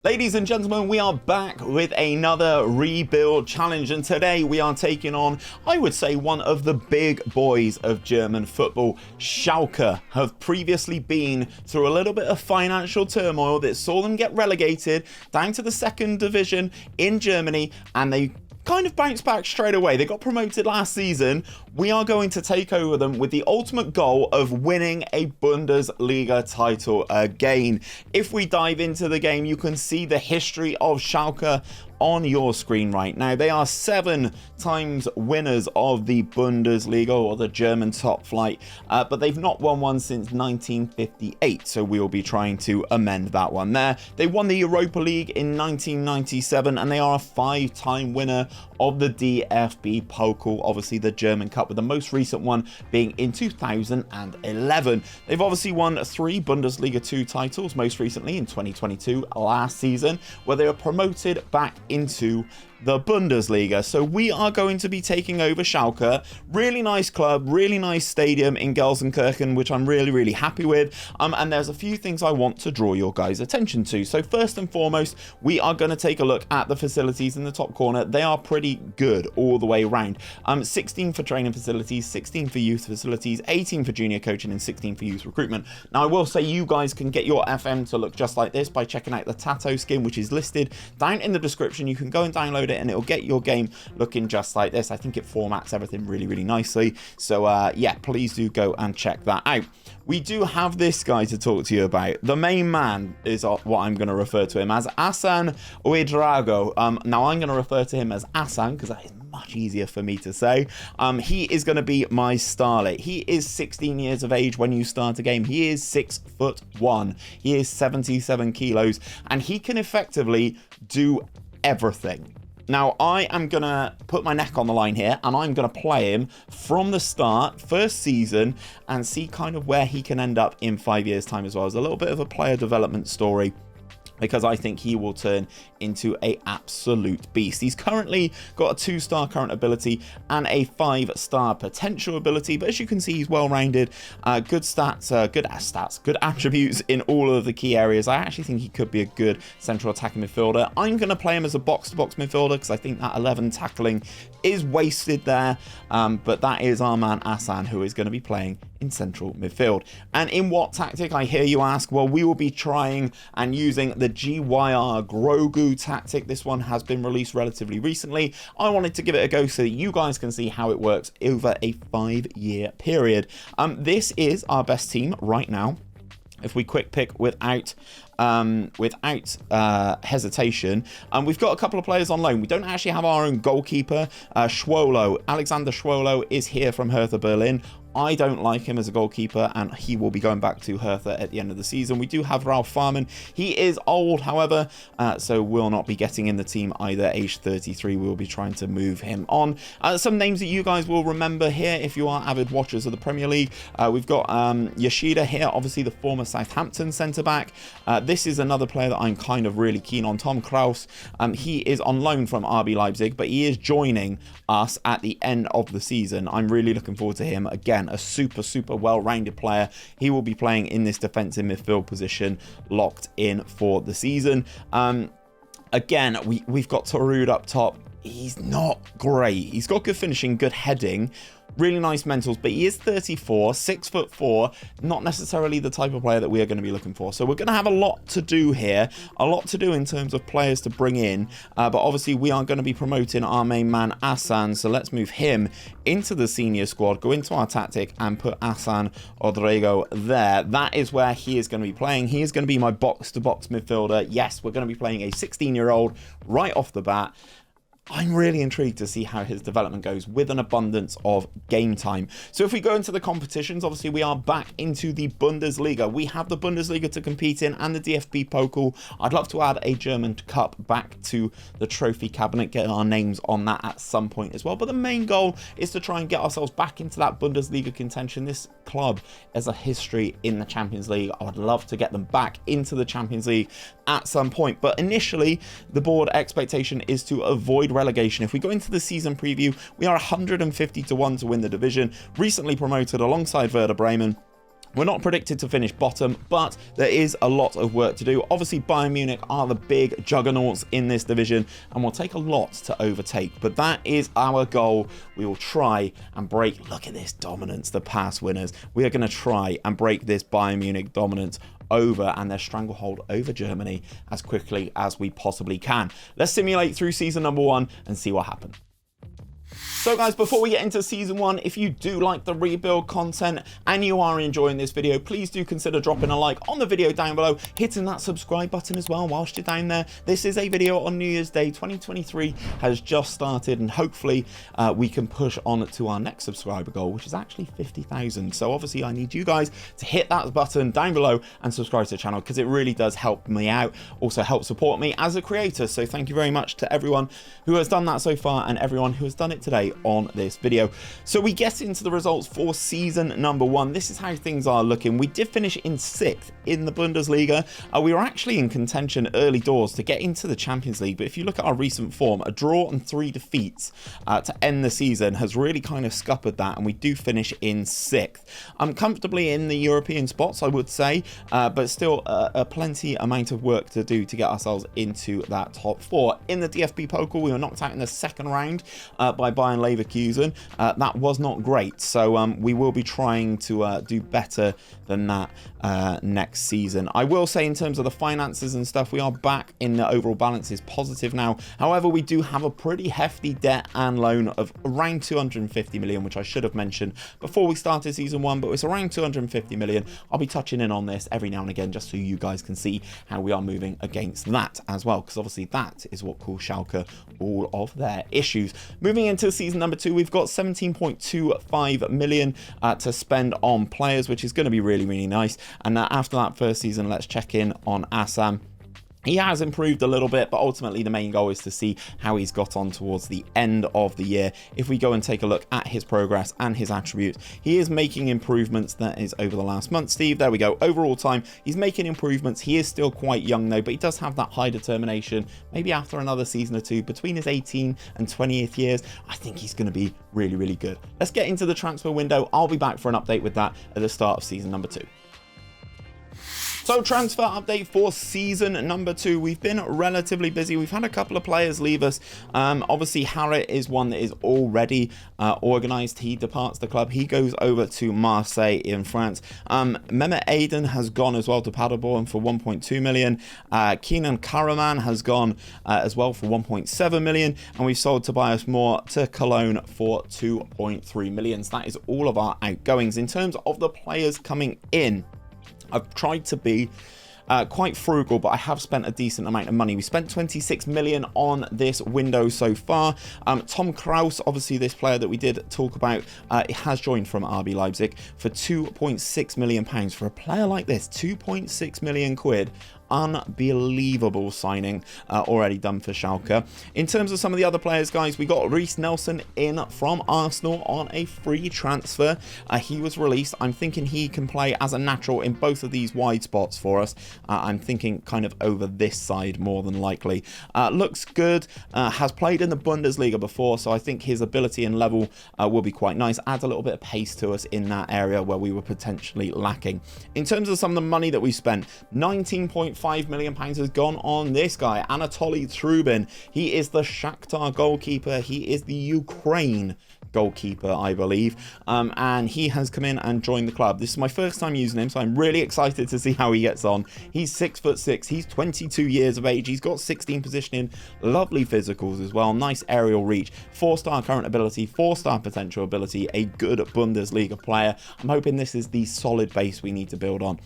Ladies and gentlemen, we are back with another rebuild challenge, and today we are taking on, I would say, one of the big boys of German football. Schalke have previously been through a little bit of financial turmoil that saw them get relegated down to the second division in Germany, and they kind of bounced back straight away. They got promoted last season. We are going to take over them with the ultimate goal of winning a Bundesliga title again. If we dive into the game, you can see the history of Schalke on your screen right now. They are 7 times winners of the Bundesliga, or the German top flight, but they've not won one since 1958, so we will be trying to amend that one there. They won the Europa League in 1997, and they are a 5-time winner of the DFB Pokal, obviously the German Cup, with the most recent one being in 2011. They've obviously won 3 Bundesliga 2 titles, most recently in 2022, last season, where they were promoted back into the Bundesliga. So we are going to be taking over Schalke. Really nice club, really nice stadium in 𝘼𝙗𝙤𝙪, which I'm really happy with. And there's a few things I want to draw your guys' attention to. So first and foremost, we are going to take a look at the facilities in the top corner. They are pretty good all the way around. 16 for training facilities, 16 for youth facilities, 18 for junior coaching, and 16 for youth recruitment. Now I will say you guys can get your FM to look just like this by checking out the Tattoo skin, which is listed down in the description. You can go and download it and it'll get your game looking just like this. I think it formats everything really nicely. So yeah, please do go and check that out. We do have this guy to talk to you about. The main man is what I'm going to refer to him as, 𝘼𝙗𝙤𝙪. Now I'm going to refer to him as Asan because that is much easier for me to say. He is going to be my starlet. He is 16 years of age when you start a game. He is 6'1". He is 77 kilos, and he can effectively do everything. Now, I am going to put my neck on the line here, and I'm going to play him from the start, first season, and see kind of where he can end up in 5 years' time as well. It's a little bit of a player development story, because I think he will turn into an absolute beast. He's currently got a 2-star current ability and a 5-star potential ability, but as you can see, he's well-rounded, good stats, good attributes in all of the key areas. I actually think he could be a good central attacking midfielder. I'm going to play him as a box-to-box midfielder because I think that 11 tackling is wasted there, but that is our man Asan, who is going to be playing in central midfield. And in what tactic, I hear you ask? Well, we will be trying and using the GYR Grogu tactic. This one has been released relatively recently. I wanted to give it a go so that you guys can see how it works over a 5-year period. This is our best team right now. If we quick pick without hesitation, we've got a couple of players on loan. We don't actually have our own goalkeeper. Alexander Schwolo is here from Hertha Berlin. I don't like him as a goalkeeper, and he will be going back to Hertha at the end of the season. We do have Ralf Fährmann. He is old, however, so will not be getting in the team either. Age 33, we will be trying to move him on. Some names that you guys will remember here if you are avid watchers of the Premier League. We've got Yoshida here, obviously the former Southampton centre-back. This is another player that I'm kind of really keen on, Tom Kraus. He is on loan from RB Leipzig, but he is joining us at the end of the season. I'm really looking forward to him. Again, a super well-rounded player. He will be playing in this defensive midfield position, locked in for the season. Again, we've got Tarud up top. He's not great. He's got good finishing, good heading, really nice mentals, but he is 34, 6'4", not necessarily the type of player that we are going to be looking for. So we're going to have a lot to do here, a lot to do in terms of players to bring in, but obviously we are going to be promoting our main man Asan, so let's move him into the senior squad, go into our tactic and put 𝘼𝙗𝙤𝙪 there. That is where he is going to be playing. He is going to be my box-to-box midfielder. Yes, we're going to be playing a 16-year-old right off the bat. I'm really intrigued to see how his development goes with an abundance of game time. So if we go into the competitions, obviously we are back into the Bundesliga. We have the Bundesliga to compete in and the DFB Pokal. I'd love to add a German Cup back to the trophy cabinet, get our names on that at some point as well. But the main goal is to try and get ourselves back into that Bundesliga contention. This club has a history in the Champions League. I would love to get them back into the Champions League at some point. But initially, the board expectation is to avoid relegation. If we go into the season preview, we are 150 to 1 to win the division, recently promoted alongside Werder Bremen. We're not predicted to finish bottom, but there is a lot of work to do. Obviously, Bayern Munich are the big juggernauts in this division and will take a lot to overtake. But that is our goal. We will try and break. Look at this dominance, the past winners. We are going to try and break this Bayern Munich dominance over and their stranglehold over Germany as quickly as we possibly can. Let's simulate through season number 1 and see what happens. So guys, before we get into season 1, if you do like the rebuild content and you are enjoying this video, please do consider dropping a like on the video down below, hitting that subscribe button as well whilst you're down there. This is a video on New Year's Day. 2023 has just started, and hopefully we can push on to our next subscriber goal, which is actually 50,000. So obviously I need you guys to hit that button down below and subscribe to the channel, because it really does help me out, also help support me as a creator. So thank you very much to everyone who has done that so far and everyone who has done it today on this video. So we get into the results for season number 1. This is how things are looking. We did finish in 6th in the Bundesliga. We were actually in contention early doors to get into the Champions League, but if you look at our recent form, a draw and 3 defeats to end the season has really kind of scuppered that, and we do finish in 6th. I'm comfortably in the European spots, I would say, but still a plenty amount of work to do to get ourselves into that top 4. In the DFB Pokal, we were knocked out in the second round by Bayern Leverkusen. That was not great, so we will be trying to do better than that next season. I will say, in terms of the finances and stuff, we are back in the overall balance is positive now. However, we do have a pretty hefty debt and loan of around 250 million, which I should have mentioned before we started season 1, but it's around 250 million. I'll be touching in on this every now and again just so you guys can see how we are moving against that as well, because obviously that is what caused Schalke all of their issues. Moving into season number 2, we've got 17.25 million to spend on players, which is going to be really nice. And after that first season, let's check in on 𝘼𝙗𝙤𝙪. He has improved a little bit, but ultimately the main goal is to see how he's got on towards the end of the year. If we go and take a look at his progress and his attributes, he is making improvements. That is over the last month, Steve. There we go. Overall time, he's making improvements. He is still quite young though, but he does have that high determination. Maybe after another season or two, between his 18th and 20th years, I think he's going to be really good. Let's get into the transfer window. I'll be back for an update with that at the start of season number 2. So transfer update for season number 2. We've been relatively busy. We've had a couple of players leave us. Obviously, 𝘼𝙗𝙁 is one that is already organised. He departs the club. He goes over to Marseille in France. Mehmet Aydin has gone as well to Paderborn for 1.2 million. Kenan Karaman has gone as well for 1.7 million. And we've sold Tobias Moore to Cologne for 2.3 million. So that is all of our outgoings. In terms of the players coming in, I've tried to be quite frugal, but I have spent a decent amount of money. We spent 26 million on this window so far. Tom Kraus, obviously this player that we did talk about, has joined from RB Leipzig for 2.6 million pounds. For a player like this, 2.6 million quid. Unbelievable signing already done for Schalke. In terms of some of the other players, guys, we got Reiss Nelson in from Arsenal on a free transfer. He was released. I'm thinking he can play as a natural in both of these wide spots for us. I'm thinking kind of over this side more than likely. Looks good. Has played in the Bundesliga before, so I think his ability and level will be quite nice. Adds a little bit of pace to us in that area where we were potentially lacking. In terms of some of the money that we spent, 19.5 million pounds has gone on this guy, Anatoly Trubin. He is the Shakhtar goalkeeper. He is the Ukraine goalkeeper, I believe, and he has come in and joined the club. This is my first time using him, so I'm really excited to see how he gets on. He's 6'6", he's 22 years of age, he's got 16 positioning, lovely physicals as well, nice aerial reach, 4-star current ability, 4-star potential ability, a good Bundesliga player. I'm hoping this is the solid base we need to build on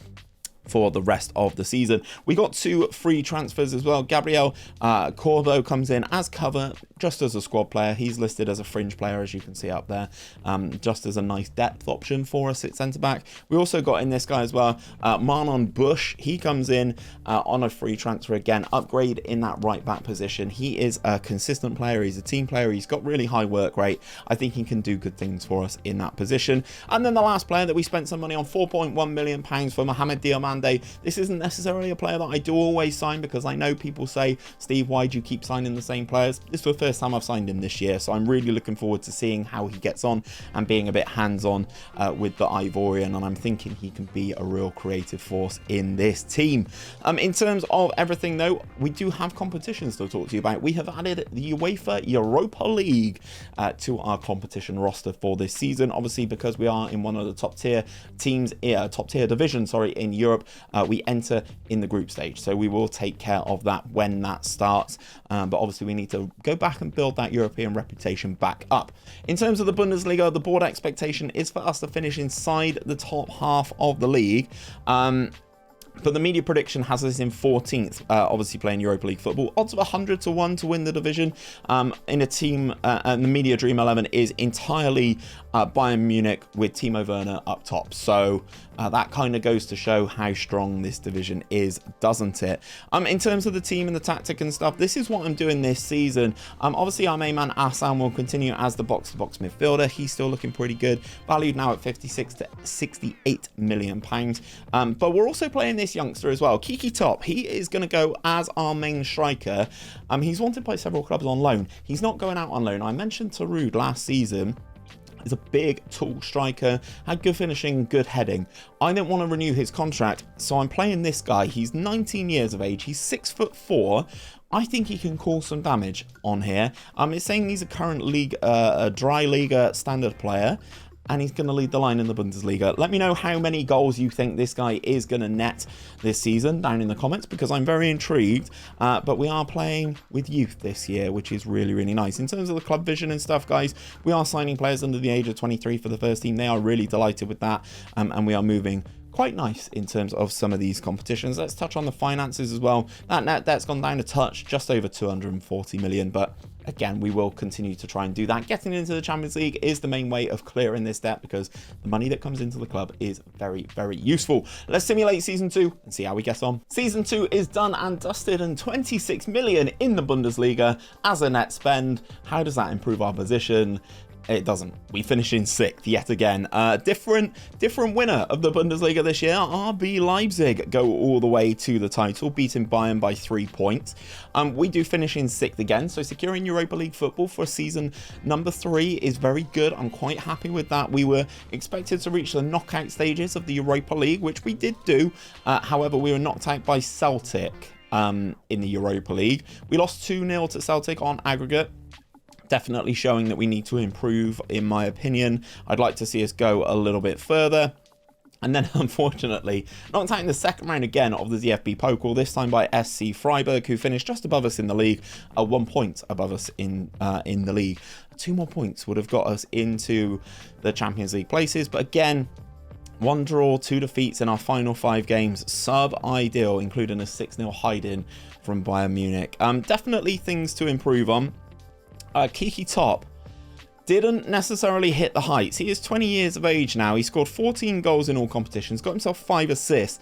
for the rest of the season. We got 2 free transfers as well. Gabriel Corbo comes in as cover, just as a squad player. He's listed as a fringe player, as you can see up there, just as a nice depth option for us at centre-back. We also got in this guy as well, Marlon Bush. He comes in on a free transfer again, upgrade in that right-back position. He is a consistent player. He's a team player. He's got really high work rate. I think he can do good things for us in that position. And then the last player that we spent some money on, 4.1 million pounds for Mohamed Diarman fan day. This isn't necessarily a player that I do always sign, because I know people say, Steve, why do you keep signing the same players? This is the first time I've signed him this year, so I'm really looking forward to seeing how he gets on and being a bit hands-on with the 𝘼𝙗𝙗, and I'm thinking he can be a real creative force in this team. In terms of everything though, we do have competitions to talk to you about. We have added the UEFA Europa League to our competition roster for this season. Obviously, because we are in one of the top tier teams, top tier division, in Europe, we enter in the group stage, so we will take care of that when that starts. But obviously we need to go back and build that European reputation back up. In terms of the Bundesliga, the board expectation is for us to finish inside the top half of the league. But the media prediction has us in 14th, obviously playing Europa League football. Odds of 100-1 to win the division in a team, and the media dream 11 is entirely Bayern Munich with Timo Werner up top. So that kind of goes to show how strong this division is, doesn't it? In terms of the team and the tactic and stuff, this is what I'm doing this season. Obviously our main man 𝘼𝙗𝙤𝙪 will continue as the box-to-box midfielder. He's still looking pretty good, valued now at 56 to 68 million pounds. But we're also playing this youngster as well, 𝘼𝙗𝙤𝙪. He is going to go as our main striker. He's wanted by several clubs on loan. He's not going out on loan. I mentioned 𝘼𝙗𝙗 last season. He's a big, tall striker, had good finishing, good heading. I didn't want to renew his contract, so I'm playing this guy. He's 19 years of age. He's 6'4". I think he can cause some damage on here. It's saying he's a current league, dry Liga standard player, and he's going to lead the line in the Bundesliga. Let me know how many goals you think this guy is going to net this season down in the comments, because I'm very intrigued. But we are playing with youth this year, which is really, really nice. In terms of the club vision and stuff, guys, we are signing players under the age of 23 for the first team. They are really delighted with that, and we are moving quite nice in terms of some of these competitions. Let's touch on the finances as well. That net debt's gone down a touch, just over 240 million, but again, we will continue to try and do that. Getting into the Champions League is the main way of clearing this debt, because the money that comes into the club is very, very useful. Let's simulate Season 2 and see how we get on. Season 2 is done and dusted, and 26 million in the Bundesliga as a net spend. How does that improve our position? It doesn't. We finish in 6th yet again. Different winner of the Bundesliga this year. RB Leipzig go all the way to the title, beating Bayern by 3 points. We do finish in 6th again, so securing Europa League football for season number 3 is very good. I'm quite happy with that. We were expected to reach the knockout stages of the Europa League, which we did do. However, we were knocked out by Celtic in the Europa League. We lost 2-0 to Celtic on aggregate. Definitely showing that we need to improve, in my opinion. I'd like to see us go a little bit further. And then, unfortunately, knocked out in the second round again of the DFB Pokal, this time by SC Freiburg, who finished just above us in the league, 1 point above us in the league. 2 more points would have got us into the Champions League places, but again, 1 draw, 2 defeats in our final 5 games. Sub-ideal, including a 6-0 hiding from Bayern Munich. Definitely things to improve on. 𝘼𝙗𝙤𝙪 didn't necessarily hit the heights. He is 20 years of age now. He scored 14 goals in all competitions, got himself 5 assists.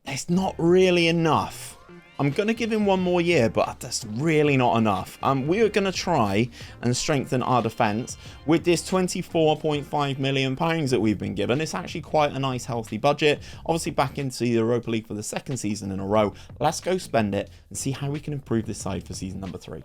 It's not really enough. I'm going to give him 1 more year, but that's really not enough. We are going to try and strengthen our defence with this £24.5 million that we've been given. It's actually quite a nice, healthy budget. Obviously, back into the Europa League for the 2nd season in a row. Let's go spend it and see how we can improve this side for season number 3.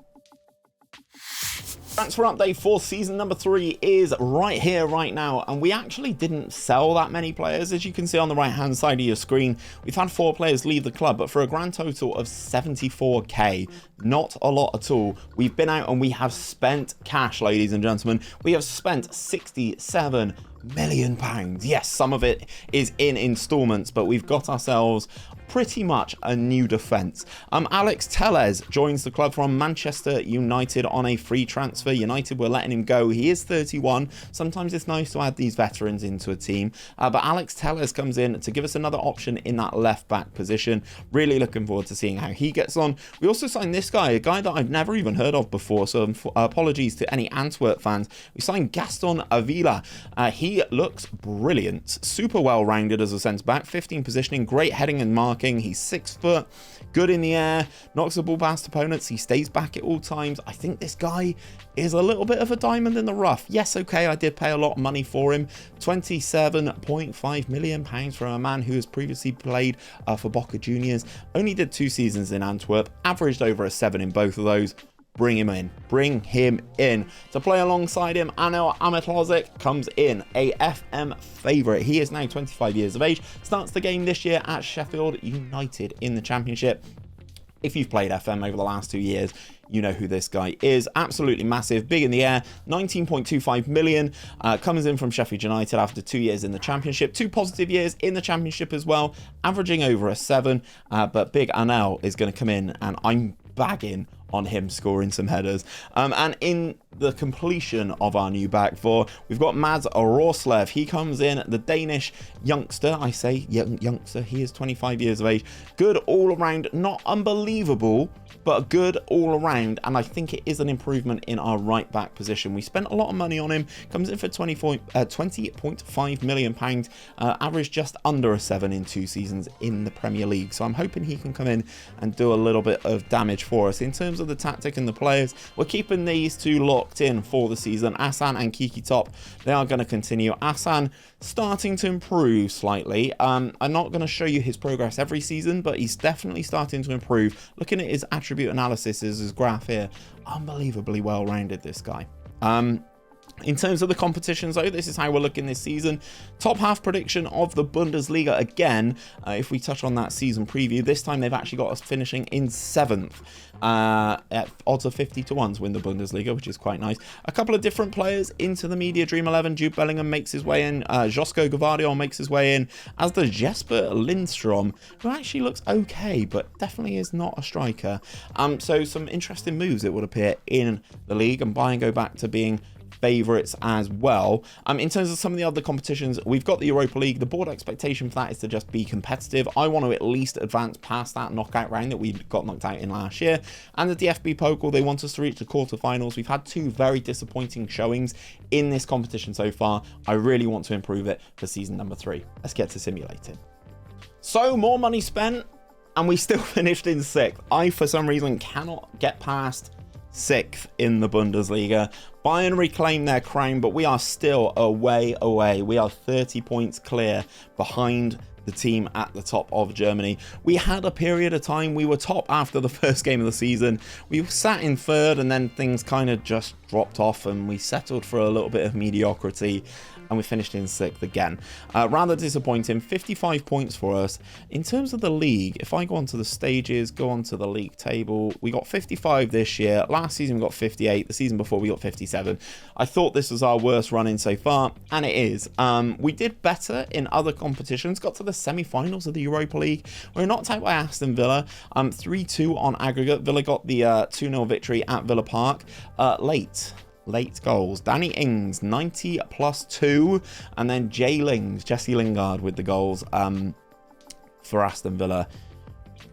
Transfer update for season number 3 is right here, right now, and we actually didn't sell that many players. As you can see on the right hand side of your screen, we've had 4 players leave the club, but for a grand total of 74k, not a lot at all. We've been out and we have spent cash, ladies and gentlemen. We have spent 67 million pounds. Yes, some of it is in installments, but we've got ourselves pretty much a new defence. Alex Telles joins the club from Manchester United on a free transfer. United were letting him go. He is 31. Sometimes it's nice to add these veterans into a team. But Alex Telles comes in to give us another option in that left back position. Really looking forward to seeing how he gets on. We also signed this guy, a guy that I've never even heard of before, so apologies to any Antwerp fans. We signed Gaston Avila. He looks brilliant. Super well rounded as a centre back. 15 positioning, great heading and marking. marking. He's 6 foot, good in the air, knocks the ball past opponents. He stays back at all times. I think this guy is a little bit of a diamond in the rough. Yes, okay, I did pay a lot of money for him. £27.5 million for a man who has previously played for Boca Juniors. Only did 2 seasons in Antwerp, averaged over a 7 in both of those. Bring him in. Bring him in. To play alongside him, 𝘼𝙗𝙤𝙪 comes in, a FM favourite. He is now 25 years of age. Starts the game this year at Sheffield United in the Championship. If you've played FM over the last 2 years, you know who this guy is. Absolutely massive, big in the air, 19.25 million. Comes in from Sheffield United after 2 years in the Championship. 2 positive years in the Championship as well, averaging over a 7. But big Anel is going to come in, and I'm bagging on him scoring some headers. And in the completion of our new back four, we've got Mads Rorslev. He comes in, the Danish youngster. I say youngster, he is 25 years of age. Good all around, not unbelievable, but good all around, and I think it is an improvement in our right back position. We spent a lot of money on him. Comes in for £20.5 million, averaged just under a 7 in 2 seasons in the Premier League. So I'm hoping he can come in and do a little bit of damage for us. In terms of the tactic and the players, we're keeping these two locked in for the season. 𝘼𝙗𝙤𝙪 and 𝘼𝙗𝙤𝙪, they are going to continue. 𝘼𝙗𝙤 starting to improve slightly. I'm not going to show you his progress every season, but he's definitely starting to improve. Looking at his attribute analysis, is his graph here, unbelievably well rounded, this guy. In terms of the competitions, though, this is how we're looking this season. Top half prediction of the Bundesliga again. If we touch on that season preview, this time they've actually got us finishing in 7th. At odds of 50 to 1 to win the Bundesliga, which is quite nice. A couple of different players into the Media Dream 11. Jude Bellingham makes his way in. Josko Gvardiol makes his way in, as does Jesper Lindstrom, who actually looks okay, but definitely is not a striker. So some interesting moves, it would appear, in the league, and Bayern go back to being favourites as well. In terms of some of the other competitions, we've got the Europa League. The board expectation for that is to just be competitive. I want to at least advance past that knockout round that we got knocked out in last year. And the DFB Pokal, they want us to reach the quarterfinals. We've had 2 very disappointing showings in this competition so far. I really want to improve it for season number 3. Let's get to simulating. So more money spent, and we still finished in 6th. I, for some reason, cannot get past 6th in the Bundesliga. Bayern reclaim their crown, but we are still a way away. We are 30 points clear behind the team at the top of Germany. We had a period of time we were top after the first game of the season. We sat in 3rd, and then things kind of just dropped off, and we settled for a little bit of mediocrity, and we finished in 6th again. Rather disappointing. 55 points for us. In terms of the league, if I go onto the stages, go onto the league table, we got 55 this year. Last season we got 58. The season before we got 57. I thought this was our worst run in so far, and it is. We did better in other competitions. Got to the semi-finals of the Europa League. We were knocked out by Aston Villa. 3-2 on aggregate. Villa got the 2-0 victory at Villa Park. Late goals. Danny Ings, 90+2, and then Jesse Lingard with the goals for Aston Villa.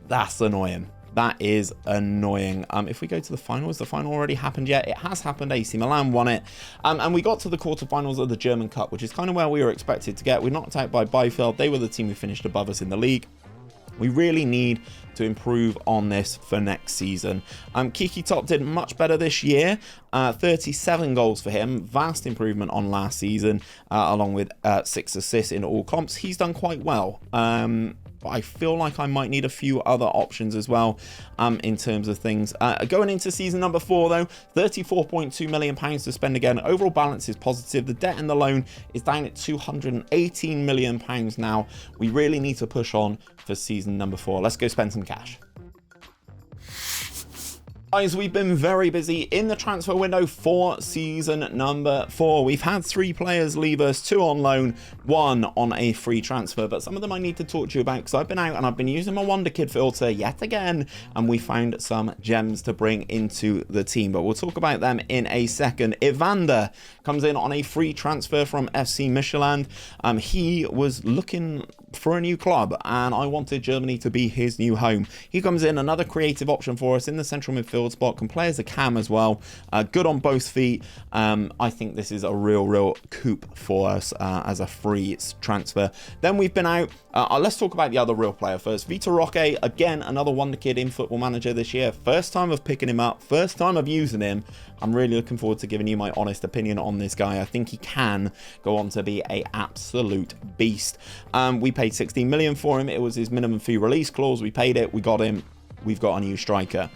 That's annoying. That is annoying. If we go to the finals, the final already happened yet? It has happened. AC Milan won it. And we got to the quarterfinals of the German Cup, which is kind of where we were expected to get. We knocked out by Bielefeld. They were the team who finished above us in the league. We really need to improve on this for next season. 𝘼𝙗𝙤𝙪 did much better this year. 37 goals for him. Vast improvement on last season, along with 6 assists in all comps. He's done quite well. But I feel like I might need a few other options as well in terms of things. Going into season number 4, though, £34.2 million to spend again. Overall balance is positive. The debt and the loan is down at £218 million now. We really need to push on for season number 4. Let's go spend some cash. Guys, we've been very busy in the transfer window for season number 4. We've had 3 players leave us, 2 on loan, 1 on a free transfer, but some of them I need to talk to you about because I've been out and I've been using my Wonder Kid filter yet again, and we found some gems to bring into the team, but we'll talk about them in a second. Evander comes in on a free transfer from FC Midtjylland. He was looking for a new club, and I wanted Germany to be his new home. He comes in, another creative option for us in the central midfield spot, can play as a cam as well, good on both feet. I think this is a real coup for us as a free transfer. Then we've been out, let's talk about the other real player first. 𝘼𝙗𝙗𝙪, again, another wonder kid in Football Manager this year. First time of picking him up, first time of using him. I'm really looking forward to giving you my honest opinion on this guy. I think he can go on to be an absolute beast. We paid 16 million for him. It was his minimum fee release clause. We paid it. We got him. We've got a new striker.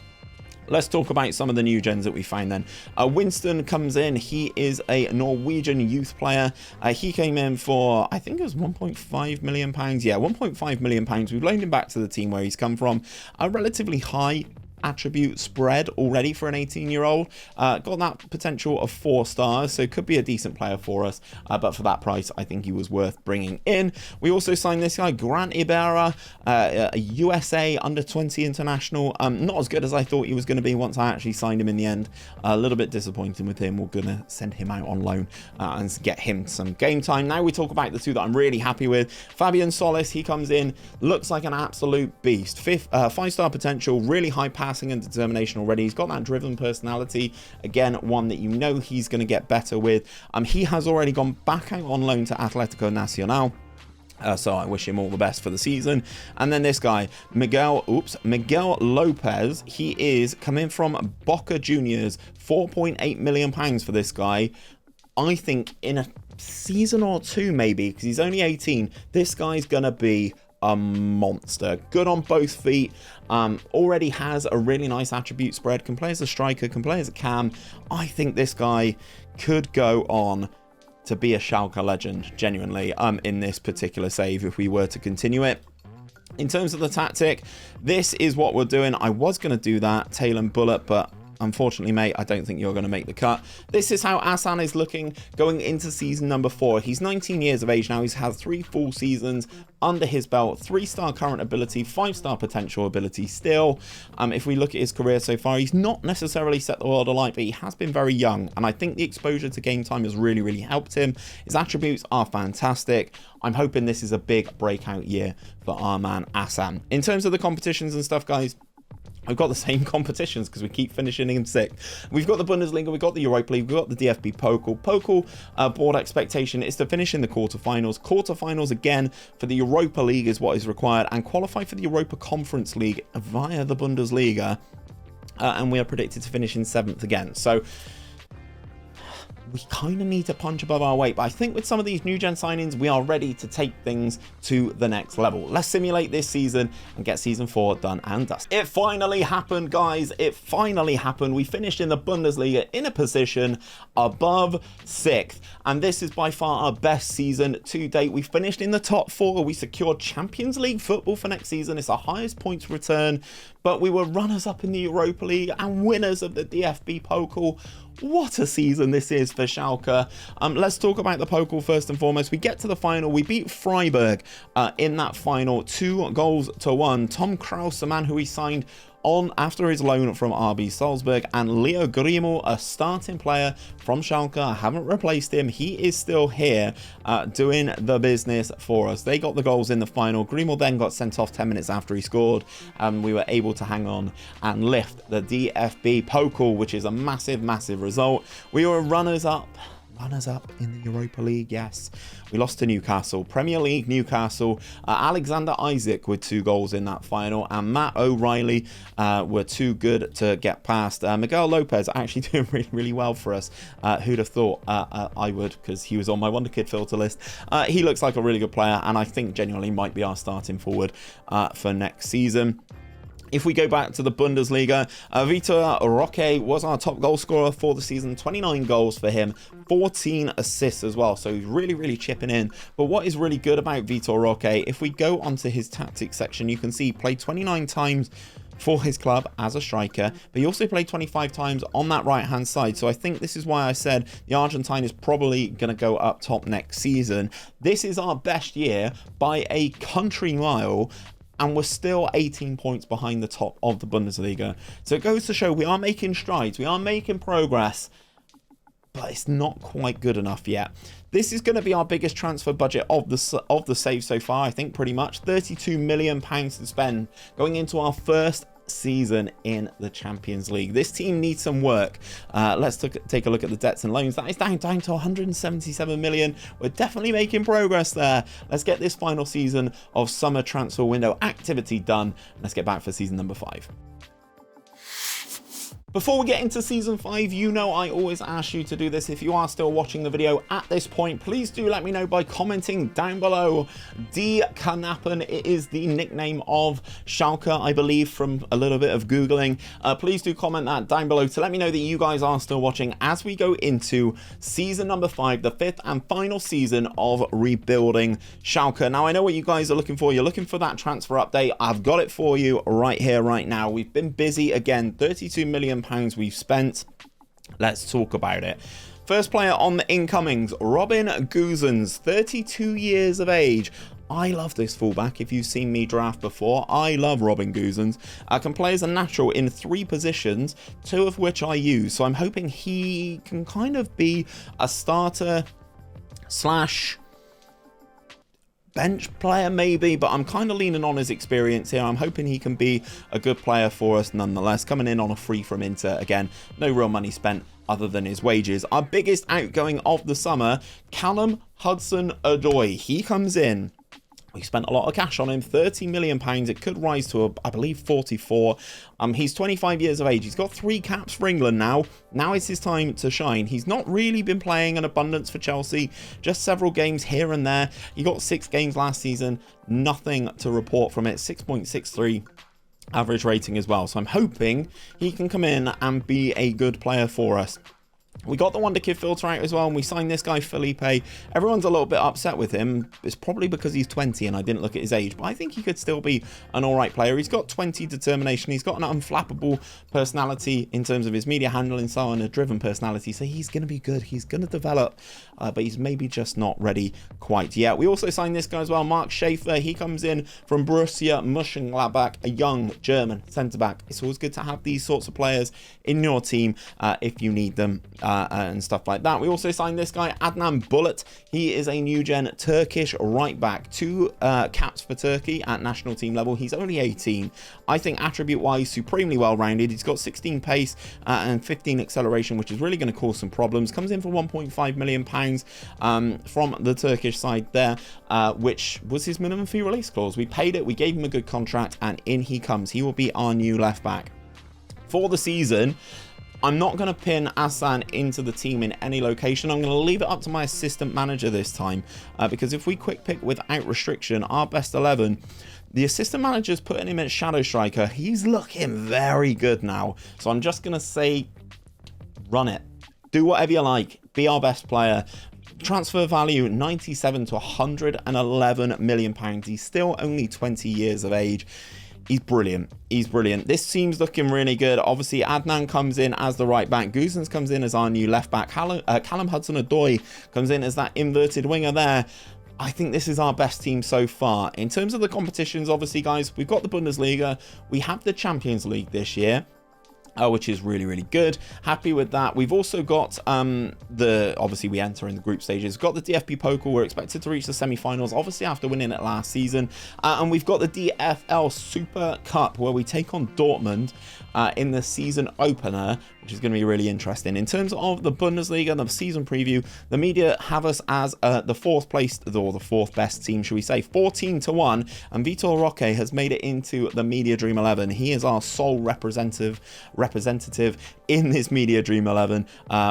Let's talk about some of the new gens that we find then. Winston comes in. He is a Norwegian youth player. He came in for, I think it was £1.5 million. Yeah, £1.5 million. We've loaned him back to the team where he's come from. A relatively high attribute spread already for an 18-year-old. Got that potential of 4 stars, so could be a decent player for us, but for that price I think he was worth bringing in. We also signed this guy, 𝘼𝙗𝙤𝙪, a USA under-20 international. Not as good as I thought he was going to be once I actually signed him in the end. A little bit disappointing with him. We're going to send him out on loan and get him some game time. Now we talk about the two that I'm really happy with. Fabian Solis, he comes in, looks like an absolute beast. 5-star potential, really high passing and determination already. He's got that driven personality, again, one that you know he's going to get better with. He has already gone back out on loan to Atlético Nacional. So I wish him all the best for the season. And then this guy, Miguel Lopez, he is coming from Boca Juniors, £4.8 million for this guy. I think in a season or two maybe, because he's only 18, this guy's going to be a monster. Good on both feet. Already has a really nice attribute spread. Can play as a striker, can play as a cam. I think this guy could go on to be a Schalke legend, genuinely, in this particular save if we were to continue it. In terms of the tactic, this is what we're doing. I was going to do that tail and bullet, but unfortunately, mate, I don't think you're going to make the cut. This is how 𝘼𝙗𝙗𝙪 is looking going into season number 4. He's 19 years of age now. He's had 3 full seasons under his belt, 3-star current ability, 5-star potential ability still. If we look at his career so far, he's not necessarily set the world alight, but he has been very young, and I think the exposure to game time has really helped him. His attributes are fantastic. I'm hoping this is a big breakout year for our man 𝘼𝙗𝙗𝙪. In terms of the competitions and stuff, guys, I've got the same competitions because we keep finishing in 6th. We've got the Bundesliga, we've got the Europa League, we've got the DFB Pokal. Board expectation is to finish in the quarterfinals. Quarterfinals again for the Europa League is what is required, and qualify for the Europa Conference League via the Bundesliga. And we are predicted to finish in 7th again. So we kind of need to punch above our weight, but I think with some of these new gen signings, we are ready to take things to the next level. Let's simulate this season and get season 4 done and dusted. It finally happened, guys. It finally happened. We finished in the Bundesliga in a position above 6th, and this is by far our best season to date. We finished in the top 4. We secured Champions League football for next season. It's our highest points return, but we were runners up in the Europa League and winners of the DFB Pokal. What a season this is for Schalke. Let's talk about the Pokal first and foremost. We get to the final. We beat Freiburg in that final, 2-1. Tom Krause, a man who we signed on after his loan from RB Salzburg, and Leo Grimmel, a starting player from Schalke. I haven't replaced him. He is still here doing the business for us. They got the goals in the final. Grimmel then got sent off 10 minutes after he scored, and we were able to hang on and lift the DFB Pokal, which is a massive result. We were runners up in the Europa League. Yes, we lost to Newcastle. Premier League Newcastle. Alexander Isaac with 2 goals in that final, and Matt O'Reilly were too good to get past. Miguel Lopez actually doing really well for us. Who'd have thought? I would, because he was on my Wonder Kid filter list. He looks like a really good player, and I think genuinely might be our starting forward for next season. If we go back to the Bundesliga, 𝘼𝙗𝙗𝙪 was our top goal scorer for the season. 29 goals for him, 14 assists as well. So he's really chipping in. But what is really good about 𝘼𝙗𝙗𝙪, if we go onto his tactics section, you can see he played 29 times for his club as a striker, but he also played 25 times on that right hand side. So I think this is why I said the Argentine is probably going to go up top next season. This is our best year by a country mile, and we're still 18 points behind the top of the Bundesliga. So it goes to show we are making strides, we are making progress, but it's not quite good enough yet. This is going to be our biggest transfer budget of the save so far, I think, pretty much. £32 million to spend going into our first season in the Champions League. This team needs some work. Let's take a look at the debts and loans. That is down to 177 million. We're definitely making progress there. Let's get this final season of summer transfer window activity done. Let's get back for season number 5. Before we get into season 5, you know I always ask you to do this. If you are still watching the video at this point, please do let me know by commenting down below. 𝘼𝙗𝙤𝙪, it is the nickname of Schalke, I believe, from a little bit of Googling. Please do comment that down below to let me know that you guys are still watching as we go into season number 5, the 5th and final season of rebuilding Schalke. Now, I know what you guys are looking for. You're looking for that transfer update. I've got it for you right here, right now. We've been busy again. 32 million pounds we've spent. Let's talk about it. First player on the incomings, 𝘼𝙗𝙤𝙪, 32 years of age. I love this fullback. If you've seen me draft before, I love 𝘼𝙗𝙤𝙪. I can play as a natural in 3 positions, 2 of which I use. So I'm hoping he can kind of be a starter slash bench player maybe, but I'm kind of leaning on his experience here. I'm hoping he can be a good player for us nonetheless. Coming in on a free from Inter, again, no real money spent other than his wages. Our biggest outgoing of the summer, 𝘼𝙗𝙤𝙪. He comes in. We spent a lot of cash on him, £30 million. It could rise to, I believe, 44. He's 25 years of age. He's got 3 caps for England now. Now is his time to shine. He's not really been playing an abundance for Chelsea, just several games here and there. He got 6 games last season, nothing to report from it, 6.63 average rating as well. So I'm hoping he can come in and be a good player for us. We got the Wonder Kid filter out as well, and we signed this guy, Felipe. Everyone's a little bit upset with him. It's probably because he's 20 and I didn't look at his age, but I think he could still be an alright player. He's got 20 determination. He's got an unflappable personality in terms of his media handling style and a driven personality, so he's going to be good. He's going to develop, but he's maybe just not ready quite yet. We also signed this guy as well, Mark Schaefer. He comes in from Borussia Mönchengladbach, a young German centre-back. It's always good to have these sorts of players in your team if you need them. And stuff like that. We also signed this guy, Adnan Bulut. He is a new gen Turkish right back. 2 caps for Turkey at national team level. He's only 18. I think attribute wise, supremely well rounded. He's got 16 pace and 15 acceleration, which is really going to cause some problems. Comes in for £1.5 million from the Turkish side there, which was his minimum fee release clause. We paid it, we gave him a good contract, and in he comes. He will be our new left back for the season. I'm not going to pin Asan into the team in any location. I'm going to leave it up to my assistant manager this time, because if we quick pick without restriction, our best 11, the assistant manager's putting him at shadow striker. He's looking very good now. So I'm just going to say, run it. Do whatever you like. Be our best player. Transfer value 97 to 111 million pounds. He's still only 20 years of age. He's brilliant. He's brilliant. This team's looking really good. Obviously, Adnan comes in as the right back. 𝘼𝙗𝙤𝙪 comes in as our new left back. 𝘼𝙗𝙤𝙪 comes in as that inverted winger there. I think this is our best team so far. In terms of the competitions, obviously, guys, we've got the Bundesliga. We have the Champions League this year, which is really, really good. Happy with that. We've also got obviously we enter in the group stages. Got the DFB Pokal. We're expected to reach the semi-finals, obviously after winning it last season. And we've got the DFL Super Cup, where we take on Dortmund in the season opener, which is going to be really interesting. In terms of the Bundesliga, the season preview, the media have us as the 4th place, or the 4th best team, should we say, 14-1, and Vitor Roque has made it into the Media Dream 11. He is our sole representative in this Media Dream 11,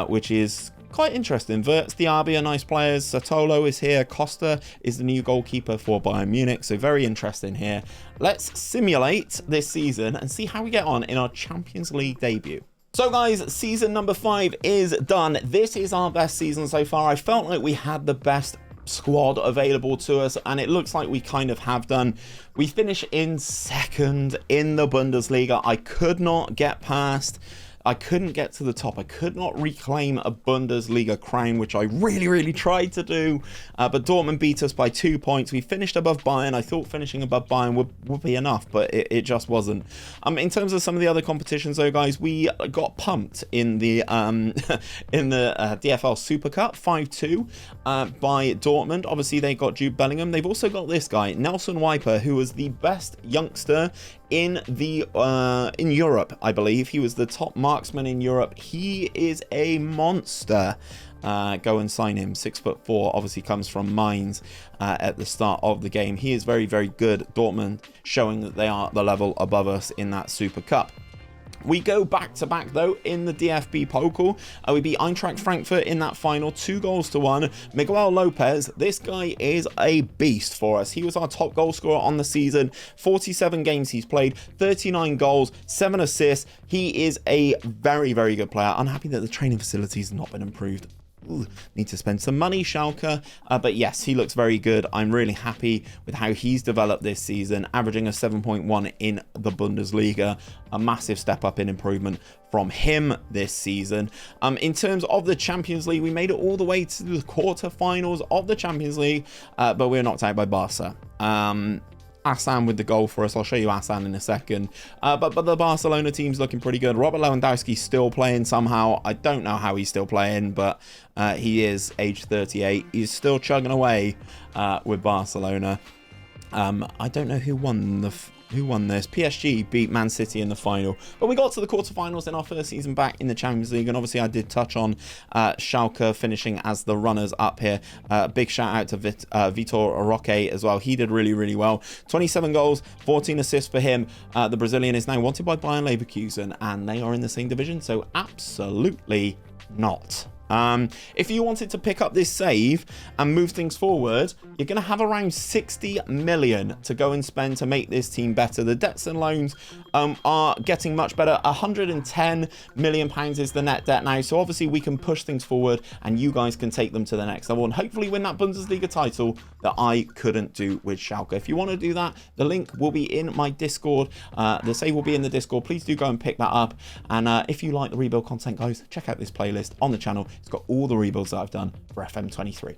which is quite interesting. Wirtz, Diaby are nice players. Satolo is here. Costa is the new goalkeeper for Bayern Munich. So very interesting here. Let's simulate this season and see how we get on in our Champions League debut. So guys, season number 5 is done. This is our best season so far. I felt like we had the best squad available to us, and it looks like we kind of have done. We finish in 2nd in the Bundesliga. I could not get past I couldn't get to the top. I could not reclaim a Bundesliga crown, which I really tried to do. But Dortmund beat us by 2 points. We finished above Bayern. I thought finishing above Bayern would be enough, but it just wasn't. In terms of some of the other competitions, though, guys, we got pumped in the DFL Super Cup 5-2 by Dortmund. Obviously, they got Jude Bellingham. They've also got this guy, Nelson 𝘼𝙗𝙤𝙪, who was the best youngster in Europe, I believe. He was the top marksman in Europe. He is a monster. Go and sign him. 6'4", obviously comes from Mainz at the start of the game. He is very good. Dortmund showing that they are the level above us in that Super Cup. We go back to back though in the DFB Pokal. We beat Eintracht Frankfurt in that final 2-1. Miguel Lopez, this guy is a beast for us. He was our top goal scorer on the season. 47 games he's played, 39 goals, 7 assists. He is a very good player. I'm happy that the training facilities have not been improved. Ooh, need to spend some money, Schalke. But yes, he looks very good. I'm really happy with how he's developed this season, averaging a 7.1 in the Bundesliga. A massive step up in improvement from him this season. In terms of the Champions League, we made it all the way to the quarterfinals of the Champions League, but we were knocked out by Barca. Hassan with the goal for us. I'll show you Hassan in a second. But the Barcelona team's looking pretty good. Robert Lewandowski's still playing somehow. I don't know how he's still playing, but he is age 38. He's still chugging away with Barcelona. I don't know who won this. PSG beat Man City in the final, but we got to the quarterfinals in our first season back in the Champions League, and obviously I did touch on Schalke finishing as the runners up here. Big shout out to Vitor Roque as well. He did really well. 27 goals, 14 assists for him. The Brazilian is now wanted by Bayern Leverkusen, and they are in the same division, so absolutely not. If you wanted to pick up this save and move things forward, you're going to have around 60 million to go and spend to make this team better. The debts and loans are getting much better. 110 million pounds is the net debt now, so obviously we can push things forward and you guys can take them to the next level and hopefully win that Bundesliga title that I couldn't do with Schalke. If you want to do that, the link will be in my Discord. The save will be in the Discord. Please do go and pick that up, and if you like the rebuild content, guys, check out this playlist on the channel. It's got all the rebuilds that I've done for FM23.